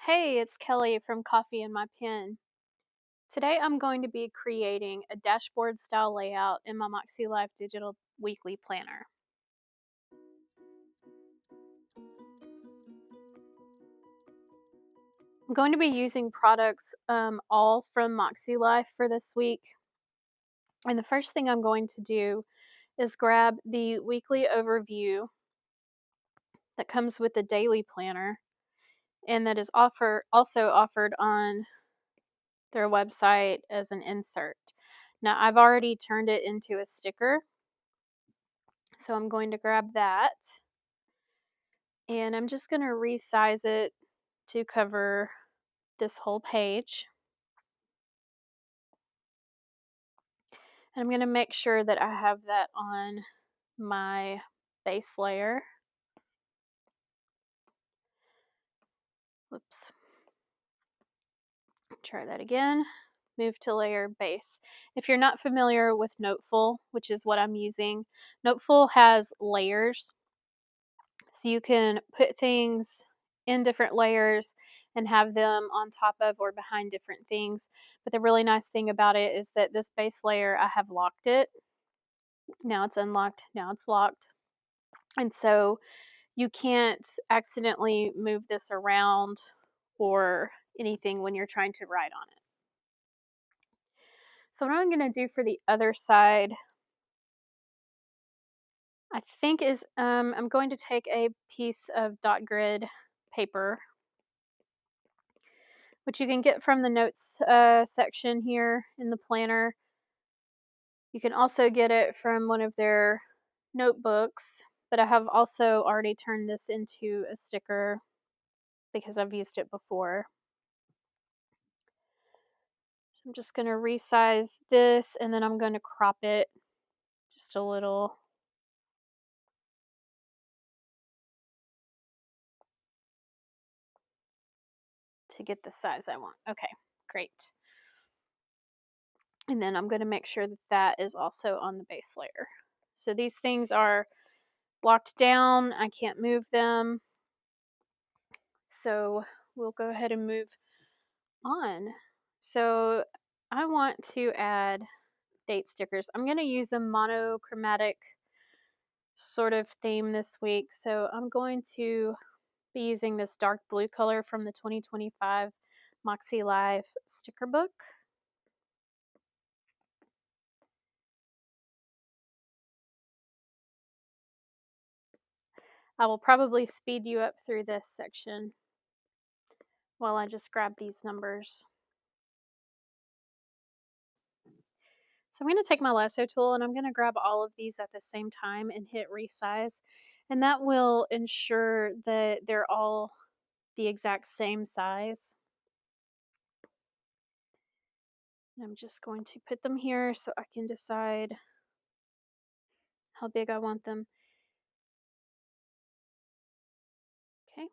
Hey, it's Kelly from Coffee and My Pen. Today I'm going to be creating a dashboard style layout in my Makselife Digital Weekly Planner. I'm going to be using products all from Makselife for this week. And the first thing I'm going to do is grab the weekly overview that comes with the daily planner and that is also offered on their website as an insert. Now I've already turned it into a sticker, so I'm going to grab that. And I'm just going to resize it to cover this whole page. And I'm going to make sure that I have that on my base layer. Whoops. Try that again. Move to layer base. If you're not familiar with Noteful, which is what I'm using, Noteful has layers. So you can put things in different layers and have them on top of or behind different things. But the really nice thing about it is that this base layer, I have locked it. Now it's unlocked, now it's locked. And so you can't accidentally move this around or anything when you're trying to write on it. So what I'm going to do for the other side, I think is I'm going to take a piece of dot grid paper, which you can get from the notes section here in the planner. You can also get it from one of their notebooks, but I have also already turned this into a sticker because I've used it before. So I'm just going to resize this and then I'm going to crop it just a little. To get the size I want. Okay, great. And then I'm going to make sure that that is also on the base layer. So these things are locked down. I can't move them. So we'll go ahead and move on. So I want to add date stickers. I'm going to use a monochromatic sort of theme this week. So I'm going to be using this dark blue color from the 2025 Makselife sticker book. I will probably speed you up through this section while I just grab these numbers. So I'm going to take my lasso tool and I'm going to grab all of these at the same time and hit resize. And that will ensure that they're all the exact same size. And I'm just going to put them here so I can decide how big I want them. Okay.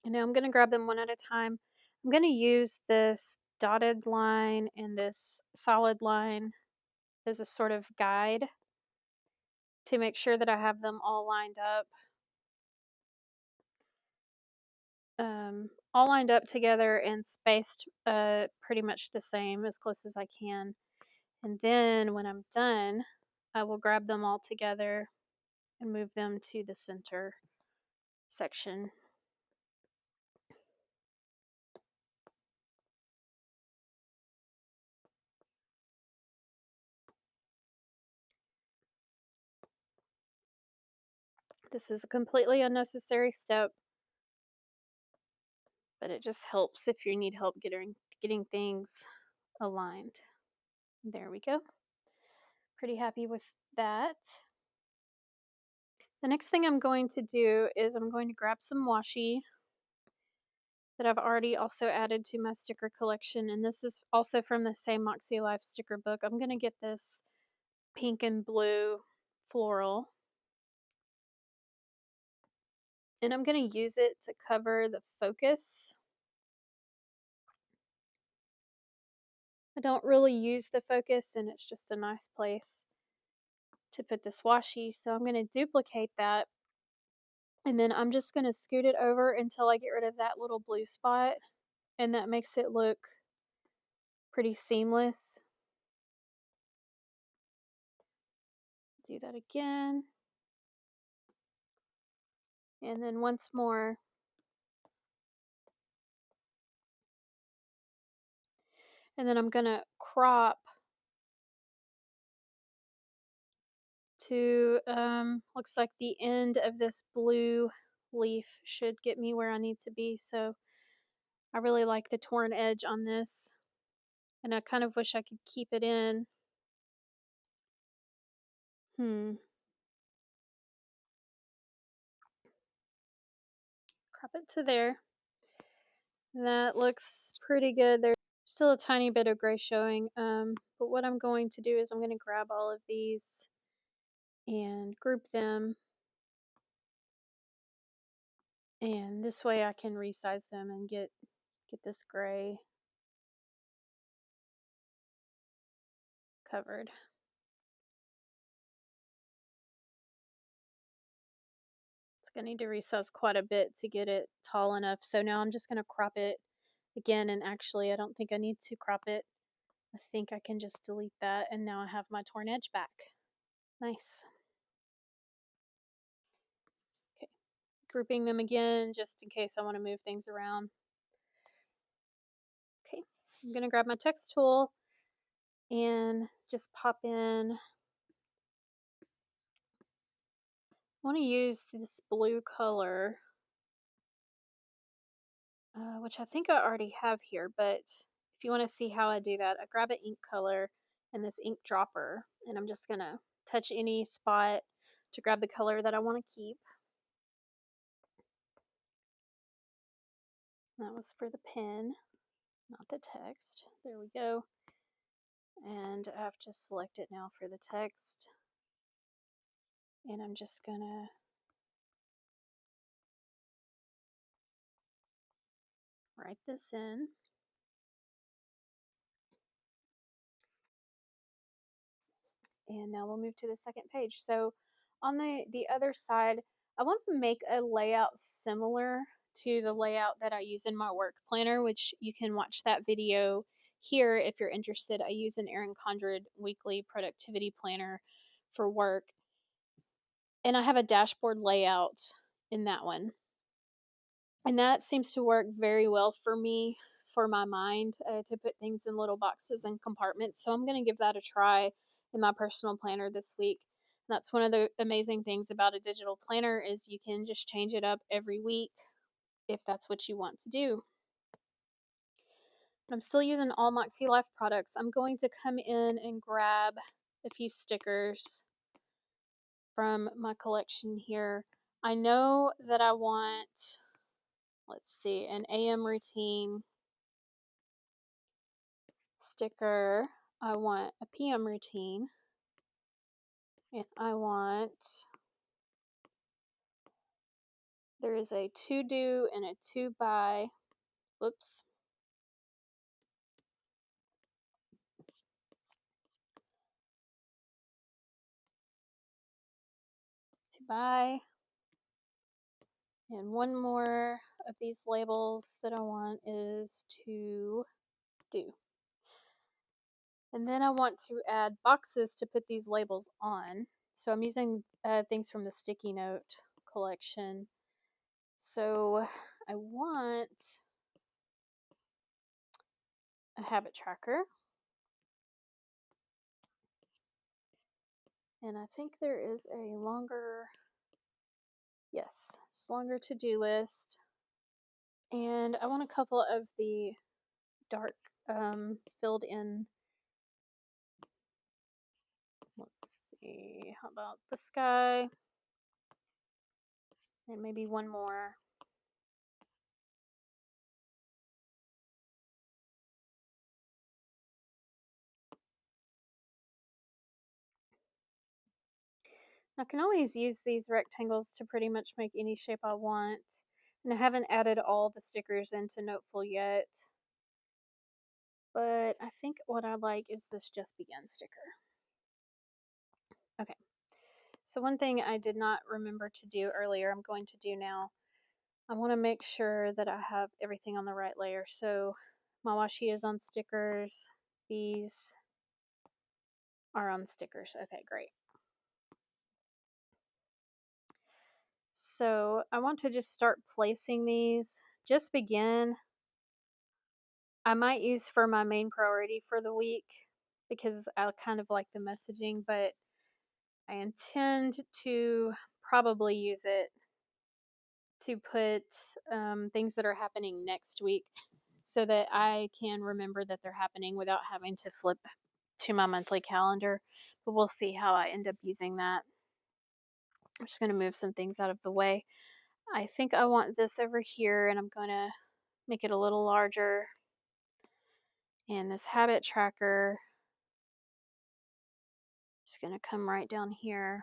And now I'm going to grab them one at a time. I'm going to use this dotted line and this solid line as a sort of guide to make sure that I have them all lined up. All lined up together and spaced pretty much the same, as close as I can. And then when I'm done, I will grab them all together and move them to the center section. This is a completely unnecessary step, but it just helps if you need help getting things aligned. There we go. Pretty happy with that. The next thing I'm going to do is I'm going to grab some washi that I've already also added to my sticker collection, and this is also from the same Makselife sticker book. I'm going to get this pink and blue floral, and I'm going to use it to cover the focus. I don't really use the focus, and it's just a nice place to put this washi, so I'm going to duplicate that And then I'm just going to scoot it over until I get rid of that little blue spot, and that makes it look pretty seamless. Do that again. And then once more. And then I'm going to crop to, looks like the end of this blue leaf should get me where I need to be. So I really like the torn edge on this, and I kind of wish I could keep it in. Crop it to there. That looks pretty good. There's still a tiny bit of gray showing, but what I'm going to do is I'm going to grab all of these and group them, and this way I can resize them and get this gray covered. It's going to need to resize quite a bit to get it tall enough. So now I'm just going to crop it again, and actually I don't think I need to crop it. I think I can just delete that, and now I have my torn edge back. Nice. Okay, grouping them again just in case I want to move things around. Okay, I'm going to grab my text tool and just pop in. I want to use this blue color, which I think I already have here, but if you want to see how I do that, I grab an ink color and this ink dropper, and I'm just going to touch any spot to grab the color that I want to keep. That was for the pen, not the text. There we go. And I have to select it now for the text. And I'm just going to write this in. And now we'll move to the second page. So on the other side, I want to make a layout similar to the layout that I use in my work planner, which you can watch that video here if you're interested. I use an Erin Condren weekly productivity planner for work, and I have a dashboard layout in that one. And that seems to work very well for me, for my mind, to put things in little boxes and compartments. So I'm going to give that a try in my personal planner this week. That's one of the amazing things about a digital planner is you can just change it up every week if that's what you want to do. I'm still using all Makselife products. I'm going to come in and grab a few stickers from my collection here. I know that I want, let's see, an AM routine sticker. I want a PM routine, and I want, there is a to do and a to buy. Whoops. To buy. And one more of these labels that I want is to do. And then I want to add boxes to put these labels on. So I'm using things from the sticky note collection. So I want a habit tracker. And I think there is a longer, yes, it's longer to-do list. And I want a couple of the dark filled in. Let's see, how about the sky? And maybe one more. I can always use these rectangles to pretty much make any shape I want. And I haven't added all the stickers into Noteful yet. But I think what I like is this Just Begin sticker. Okay, So one thing I did not remember to do earlier, I'm going to do now. I want to make sure that I have everything on the right layer. So my washi is on stickers. These are on stickers. Okay, great. So I want to just start placing these. Just begin. I might use for my main priority for the week because I kind of like the messaging, but I intend to probably use it to put things that are happening next week so that I can remember that they're happening without having to flip to my monthly calendar. But we'll see how I end up using that. I'm just going to move some things out of the way. I think I want this over here, and I'm going to make it a little larger. And this habit tracker is going to come right down here.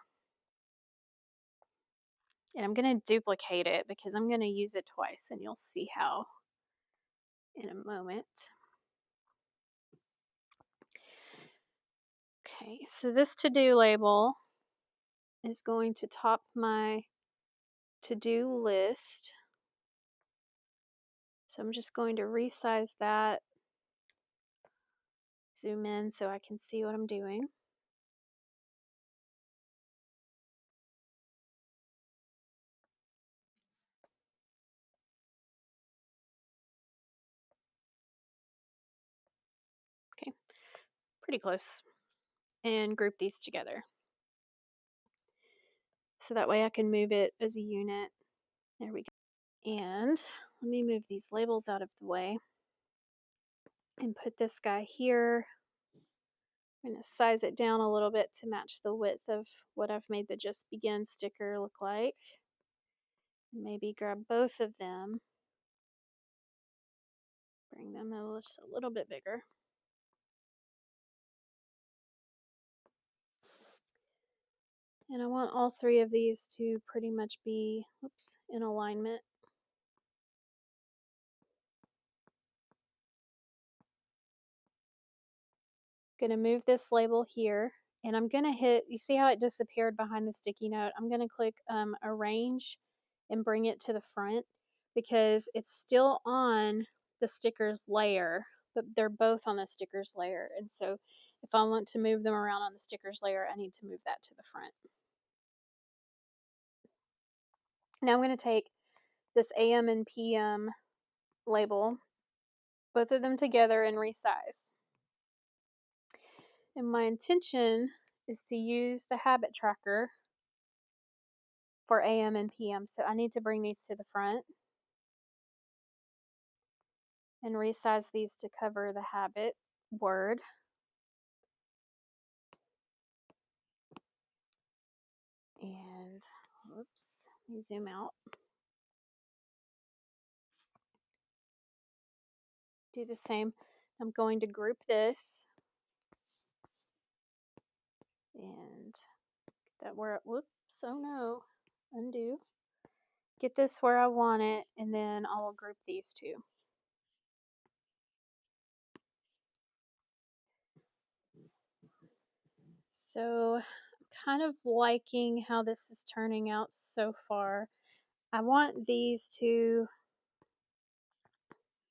And I'm going to duplicate it because I'm going to use it twice, and you'll see how in a moment. Okay, so this to-do label is going to top my to-do list. So I'm just going to resize that, zoom in so I can see what I'm doing. Okay, pretty close. And group these together. So that way I can move it as a unit. There we go. And let me move these labels out of the way and put this guy here. I'm going to size it down a little bit to match the width of what I've made the Just Begin sticker look like. Maybe grab both of them, bring them just a little bit bigger. And I want all three of these to pretty much be, in alignment. Going to move this label here, and I'm going to hit, you see how it disappeared behind the sticky note? I'm going to click arrange and bring it to the front because it's still on the stickers layer, but they're both on the stickers layer. And so if I want to move them around on the stickers layer, I need to move that to the front. Now I'm going to take this AM and PM label, both of them together, and resize. And my intention is to use the habit tracker for AM and PM. So I need to bring these to the front and resize these to cover the habit word. And whoops, let me zoom out. Do the same. I'm going to group this and get that where it, whoops, oh no, undo. Get this where I want it, and then I will group these two. So I'm kind of liking how this is turning out so far. I want these two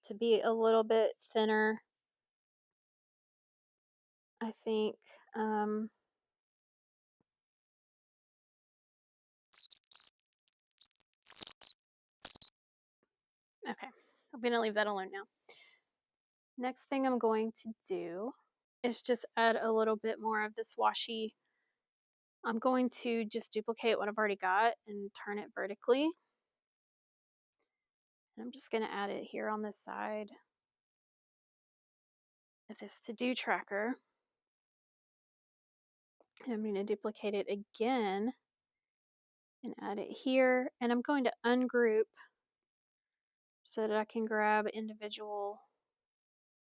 to be a little bit thinner, I think. Okay, I'm going to leave that alone now. Next thing I'm going to do is just add a little bit more of this washi. I'm going to just duplicate what I've already got and turn it vertically. And I'm just going to add it here on this side of this to-do tracker. And I'm going to duplicate it again and add it here. And I'm going to ungroup so that I can grab individual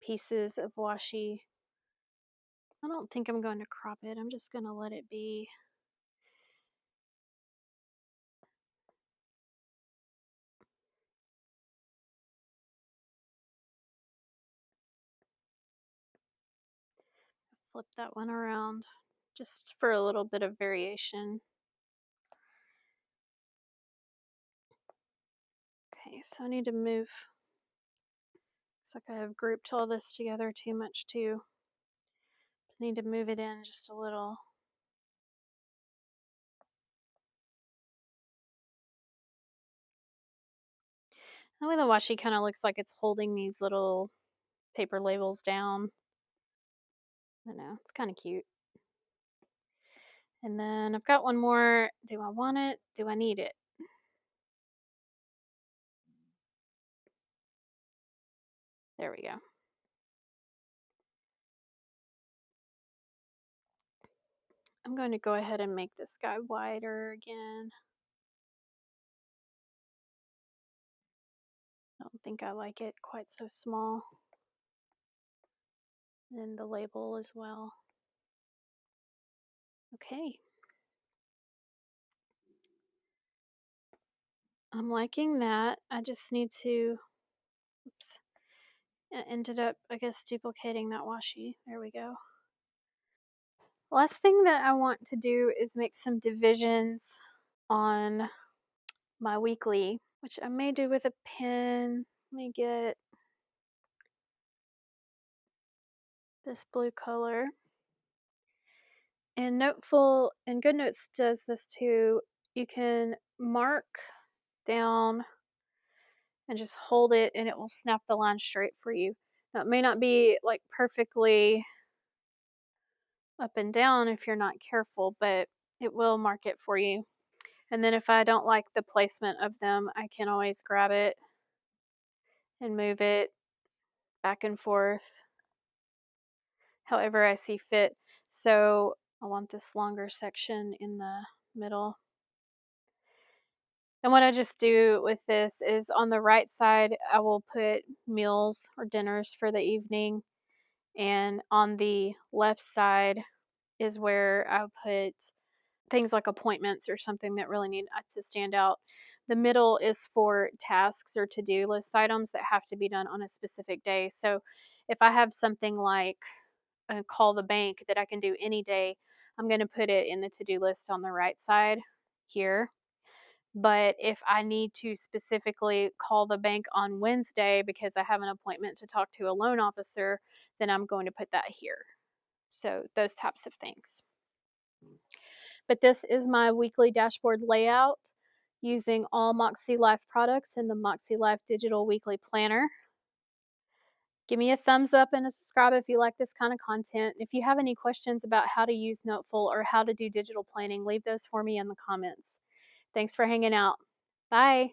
pieces of washi. I don't think I'm going to crop it. I'm just going to let it be. Flip that one around just for a little bit of variation. Okay, so I need to move. Looks like I have grouped all this together too much too. I need to move it in just a little. That way the washi kind of looks like it's holding these little paper labels down. I don't know, it's kind of cute. And then I've got one more. Do I want it? Do I need it? There we go. I'm going to go ahead and make this guy wider again. I don't think I like it quite so small. And the label as well. Okay. I'm liking that. I just need to, oops, I ended up, I guess, duplicating that washi. There we go. Last thing that I want to do is make some divisions on my weekly, which I may do with a pen. Let me get this blue color. And Noteful and GoodNotes does this too. You can mark down and just hold it and it will snap the line straight for you. Now, it may not be like perfectly up and down if you're not careful, but it will mark it for you. And then if I don't like the placement of them, I can always grab it and move it back and forth however I see fit. So I want this longer section in the middle. And what I just do with this is on the right side, I will put meals or dinners for the evening. And on the left side is where I put things like appointments or something that really need to stand out. The middle is for tasks or to-do list items that have to be done on a specific day. So if I have something like call the bank that I can do any day, I'm going to put it in the to-do list on the right side here. But if I need to specifically call the bank on Wednesday because I have an appointment to talk to a loan officer, then I'm going to put that here. So those types of things. But this is my weekly dashboard layout using all Makselife products in the Makselife Digital Weekly Planner. Give me a thumbs up and a subscribe if you like this kind of content. If you have any questions about how to use Noteful or how to do digital planning, leave those for me in the comments. Thanks for hanging out. Bye.